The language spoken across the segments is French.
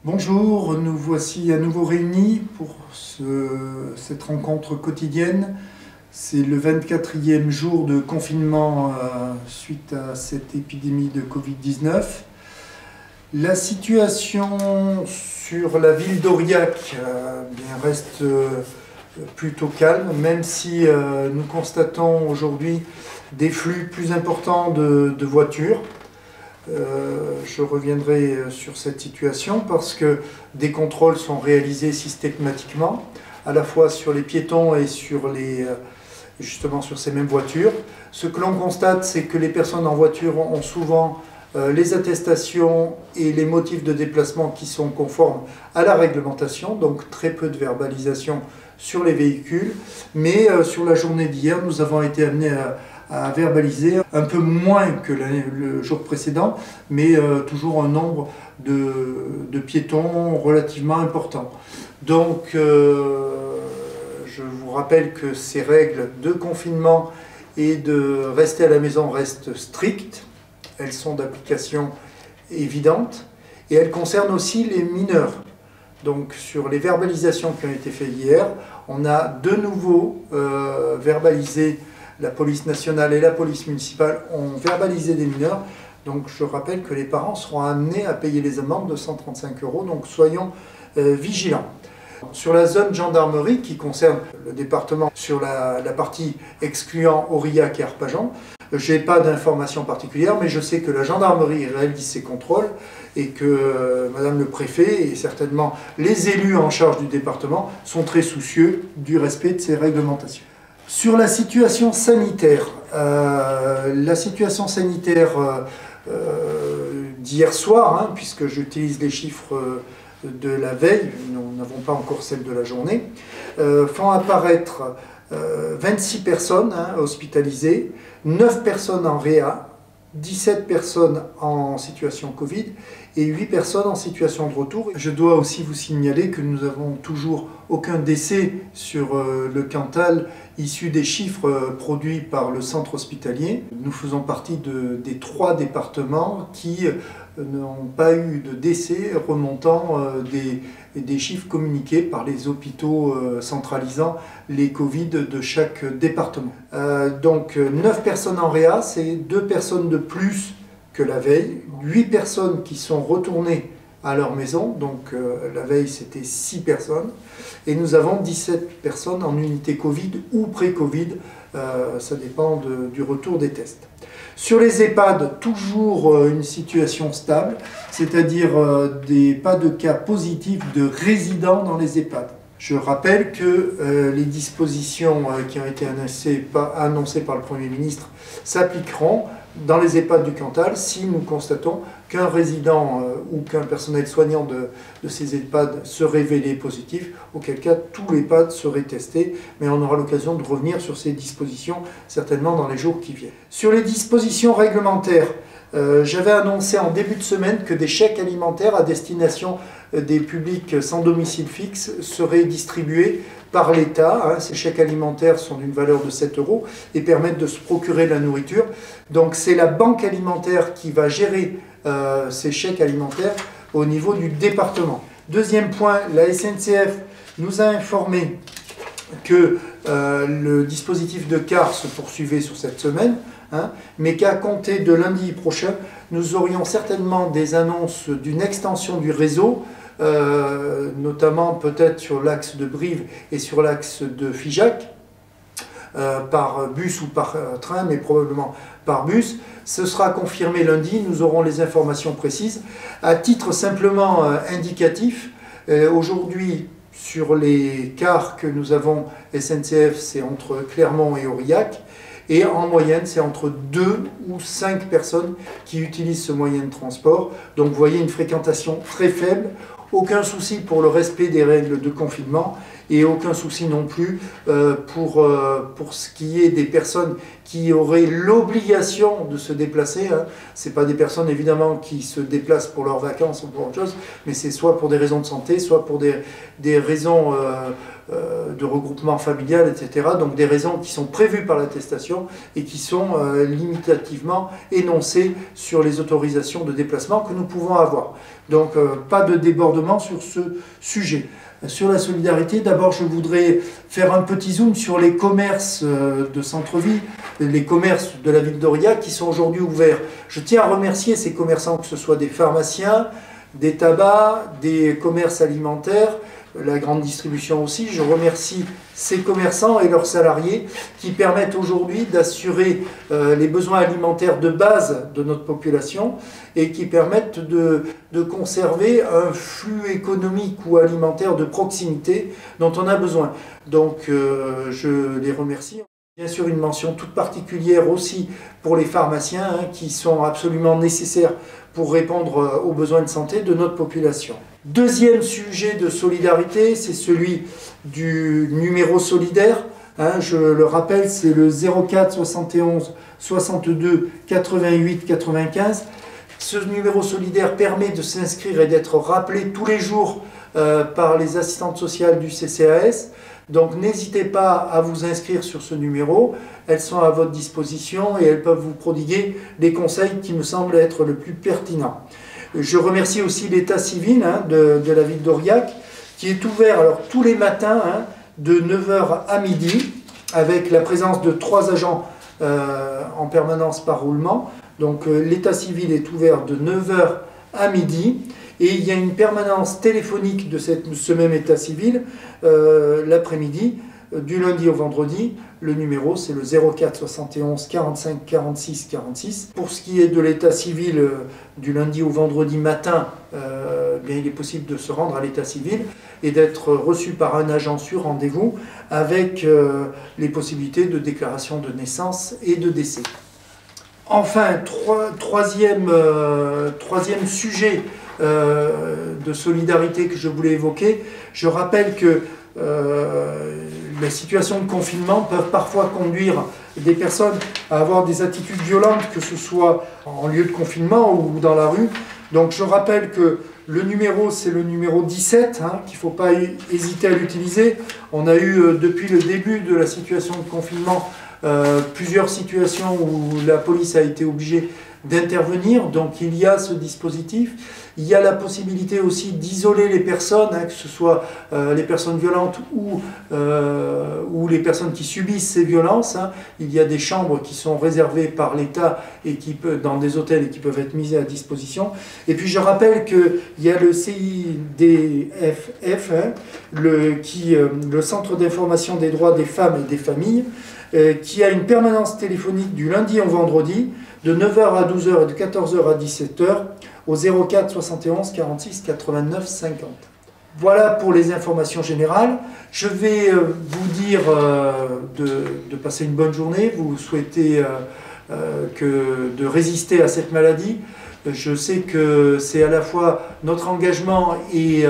Bonjour, nous voici à nouveau réunis pour cette rencontre quotidienne. C'est le 24e jour de confinement suite à cette épidémie de Covid-19. La situation sur la ville d'Aurillac reste plutôt calme, même si nous constatons aujourd'hui des flux plus importants de voitures. Je reviendrai sur cette situation parce que des contrôles sont réalisés systématiquement, à la fois sur les piétons et justement sur ces mêmes voitures. Ce que l'on constate, c'est que les personnes en voiture ont souvent les attestations et les motifs de déplacement qui sont conformes à la réglementation, donc très peu de verbalisation sur les véhicules. Mais sur la journée d'hier, nous avons été amenés à verbaliser un peu moins que le jour précédent, mais toujours un nombre de piétons relativement important. Donc je vous rappelle que ces règles de confinement et de rester à la maison restent strictes. Elles sont d'application évidente et elles concernent aussi les mineurs. Donc sur les verbalisations qui ont été faites hier, on a de nouveau verbalisé. La police nationale et la police municipale ont verbalisé des mineurs. Donc je rappelle que les parents seront amenés à payer les amendes de 135 €, donc soyons vigilants. Sur la zone gendarmerie qui concerne le département, sur la partie excluant Aurillac et Arpajon, je n'ai pas d'informations particulières, mais je sais que la gendarmerie réalise ses contrôles et que Madame le préfet et certainement les élus en charge du département sont très soucieux du respect de ces réglementations. Sur la situation sanitaire, d'hier soir, puisque j'utilise les chiffres de la veille, nous n'avons pas encore celle de la journée, font apparaître 26 personnes hospitalisées, 9 personnes en réa, 17 personnes en situation Covid et 8 personnes en situation de retour. Je dois aussi vous signaler que nous n'avons toujours aucun décès sur le Cantal issu des chiffres produits par le centre hospitalier. Nous faisons partie des 3 départements qui n'ont pas eu de décès remontant des chiffres communiqués par les hôpitaux centralisant les Covid de chaque département. Donc 9 personnes en réa, c'est 2 personnes de plus que la veille, 8 personnes qui sont retournées à leur maison, donc la veille c'était 6 personnes, et nous avons 17 personnes en unité Covid ou pré-Covid, ça dépend du retour des tests. Sur les EHPAD, toujours une situation stable, c'est-à-dire pas de cas positifs de résidents dans les EHPAD. Je rappelle que les dispositions qui ont été annoncées par le Premier ministre s'appliqueront dans les EHPAD du Cantal si nous constatons qu'un résident ou qu'un personnel soignant de ces EHPAD se révélait positif, auquel cas tous les EHPAD seraient testés, mais on aura l'occasion de revenir sur ces dispositions certainement dans les jours qui viennent. Sur les dispositions réglementaires, j'avais annoncé en début de semaine que des chèques alimentaires à destination des publics sans domicile fixe seraient distribués par l'État. Ces chèques alimentaires sont d'une valeur de 7 € et permettent de se procurer de la nourriture. Donc c'est la banque alimentaire qui va gérer ces chèques alimentaires au niveau du département. Deuxième point, la SNCF nous a informé que le dispositif de car se poursuivait sur cette semaine, mais qu'à compter de lundi prochain, nous aurions certainement des annonces d'une extension du réseau, notamment peut-être sur l'axe de Brive et sur l'axe de Figeac, par bus ou par train, mais probablement par bus. Ce sera confirmé lundi, nous aurons les informations précises. À titre simplement indicatif, aujourd'hui, sur les cars que nous avons SNCF, c'est entre Clermont et Aurillac, et en moyenne, c'est entre 2 ou 5 personnes qui utilisent ce moyen de transport. Donc vous voyez une fréquentation très faible, aucun souci pour le respect des règles de confinement et aucun souci non plus pour ce qui est des personnes qui auraient l'obligation de se déplacer. Ce n'est pas des personnes évidemment qui se déplacent pour leurs vacances ou pour autre chose, mais c'est soit pour des raisons de santé, soit pour des raisons de regroupement familial, etc. Donc des raisons qui sont prévues par l'attestation et qui sont limitativement énoncées sur les autorisations de déplacement que nous pouvons avoir. Donc pas de débordement sur ce sujet. Sur la solidarité, d'abord je voudrais faire un petit zoom sur les commerces de centre-ville, les commerces de la ville d'Aurillac qui sont aujourd'hui ouverts. Je tiens à remercier ces commerçants, que ce soit des pharmaciens, des tabacs, des commerces alimentaires, la grande distribution aussi. Je remercie ces commerçants et leurs salariés qui permettent aujourd'hui d'assurer les besoins alimentaires de base de notre population et qui permettent de conserver un flux économique ou alimentaire de proximité dont on a besoin. Donc je les remercie. Bien sûr, une mention toute particulière aussi pour les pharmaciens qui sont absolument nécessaires pour répondre aux besoins de santé de notre population. Deuxième sujet de solidarité, c'est celui du numéro solidaire. Je le rappelle, c'est le 04 71 62 88 95. Ce numéro solidaire permet de s'inscrire et d'être rappelé tous les jours par les assistantes sociales du CCAS. Donc n'hésitez pas à vous inscrire sur ce numéro, elles sont à votre disposition et elles peuvent vous prodiguer des conseils qui me semblent être le plus pertinents. Je remercie aussi l'état civil de la ville d'Aurillac qui est ouvert alors, tous les matins de 9 h à midi avec la présence de 3 agents en permanence par roulement. Donc l'état civil est ouvert de 9 h à midi. Et il y a une permanence téléphonique de ce même état civil l'après-midi, du lundi au vendredi. Le numéro, c'est le 04 71 45 46 46. Pour ce qui est de l'état civil du lundi au vendredi matin, bien, il est possible de se rendre à l'état civil et d'être reçu par un agent sur rendez-vous avec les possibilités de déclaration de naissance et de décès. Enfin, troisième sujet de solidarité que je voulais évoquer, je rappelle que les situations de confinement peuvent parfois conduire des personnes à avoir des attitudes violentes, que ce soit en lieu de confinement ou dans la rue. Donc je rappelle que le numéro, c'est le numéro 17, qu'il ne faut pas hésiter à l'utiliser. On a eu, depuis le début de la situation de confinement, plusieurs situations où la police a été obligée d'intervenir, donc il y a ce dispositif. Il y a la possibilité aussi d'isoler les personnes, que ce soit les personnes violentes ou les personnes qui subissent ces violences. Il y a des chambres qui sont réservées par l'État et dans des hôtels et qui peuvent être mises à disposition. Et puis je rappelle qu'il y a le CIDFF, le Centre d'information des droits des femmes et des familles, qui a une permanence téléphonique du lundi au vendredi, de 9 h à 12 h et de 14 h à 17 h, au 04 71 46 89 50. Voilà pour les informations générales. Je vais vous dire de passer une bonne journée, vous souhaiter de résister à cette maladie. Je sais que c'est à la fois notre engagement et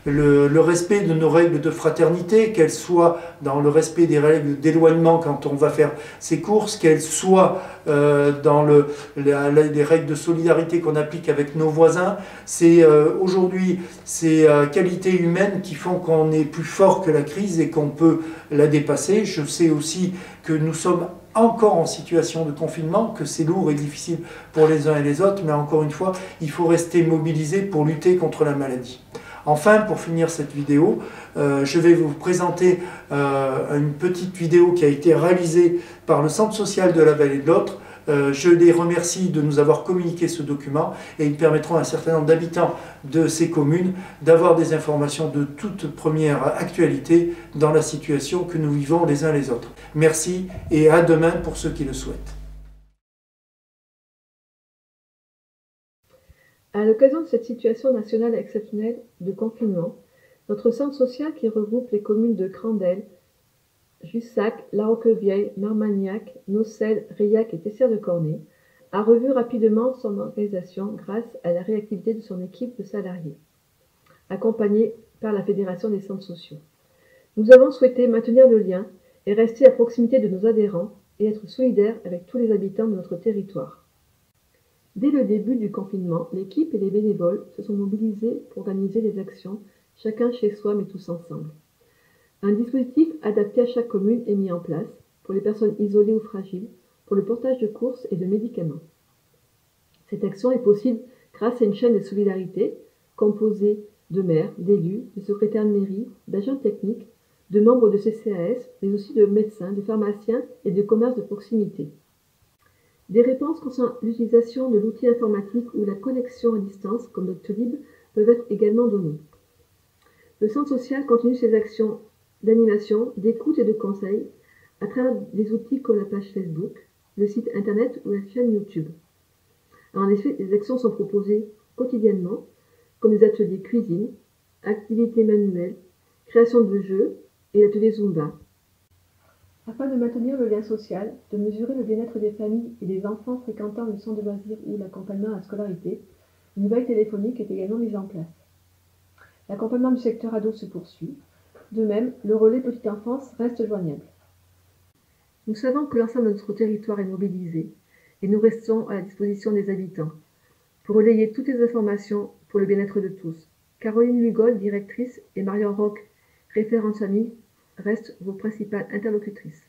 le respect de nos règles de fraternité, qu'elles soient dans le respect des règles d'éloignement quand on va faire ses courses, qu'elles soient dans les règles de solidarité qu'on applique avec nos voisins. C'est aujourd'hui ces qualités humaines qui font qu'on est plus fort que la crise et qu'on peut la dépasser. Je sais aussi que nous sommes encore en situation de confinement, que c'est lourd et difficile pour les uns et les autres, mais encore une fois, il faut rester mobilisé pour lutter contre la maladie. Enfin, pour finir cette vidéo, je vais vous présenter une petite vidéo qui a été réalisée par le Centre social de la Vallée de l'Autre. Je les remercie de nous avoir communiqué ce document et ils permettront à un certain nombre d'habitants de ces communes d'avoir des informations de toute première actualité dans la situation que nous vivons les uns les autres. Merci et à demain pour ceux qui le souhaitent. À l'occasion de cette situation nationale exceptionnelle de confinement, notre centre social qui regroupe les communes de Crandelles, Jussac, La Roquevieille, Marmagnac, Nocelles, Reillac et Tessières-de-Cornay a revu rapidement son organisation grâce à la réactivité de son équipe de salariés, accompagnée par la Fédération des centres sociaux. Nous avons souhaité maintenir le lien et rester à proximité de nos adhérents et être solidaires avec tous les habitants de notre territoire. Dès le début du confinement, l'équipe et les bénévoles se sont mobilisés pour organiser des actions, chacun chez soi mais tous ensemble. Un dispositif adapté à chaque commune est mis en place pour les personnes isolées ou fragiles, pour le portage de courses et de médicaments. Cette action est possible grâce à une chaîne de solidarité composée de maires, d'élus, de secrétaires de mairie, d'agents techniques, de membres de CCAS, mais aussi de médecins, de pharmaciens et de commerces de proximité. Des réponses concernant l'utilisation de l'outil informatique ou la connexion à distance, comme Doctolib, peuvent être également données. Le centre social continue ses actions d'animation, d'écoute et de conseil à travers des outils comme la page Facebook, le site internet ou la chaîne YouTube. En effet, des actions sont proposées quotidiennement, comme des ateliers cuisine, activités manuelles, création de jeux et ateliers Zumba. Afin de maintenir le lien social, de mesurer le bien-être des familles et des enfants fréquentant le centre de loisirs ou l'accompagnement à la scolarité, une veille téléphonique est également mise en place. L'accompagnement du secteur ado se poursuit. De même, le relais petite enfance reste joignable. Nous savons que l'ensemble de notre territoire est mobilisé et nous restons à la disposition des habitants pour relayer toutes les informations pour le bien-être de tous. Caroline Lugol, directrice, et Marion Roch, référente famille, restent vos principales interlocutrices.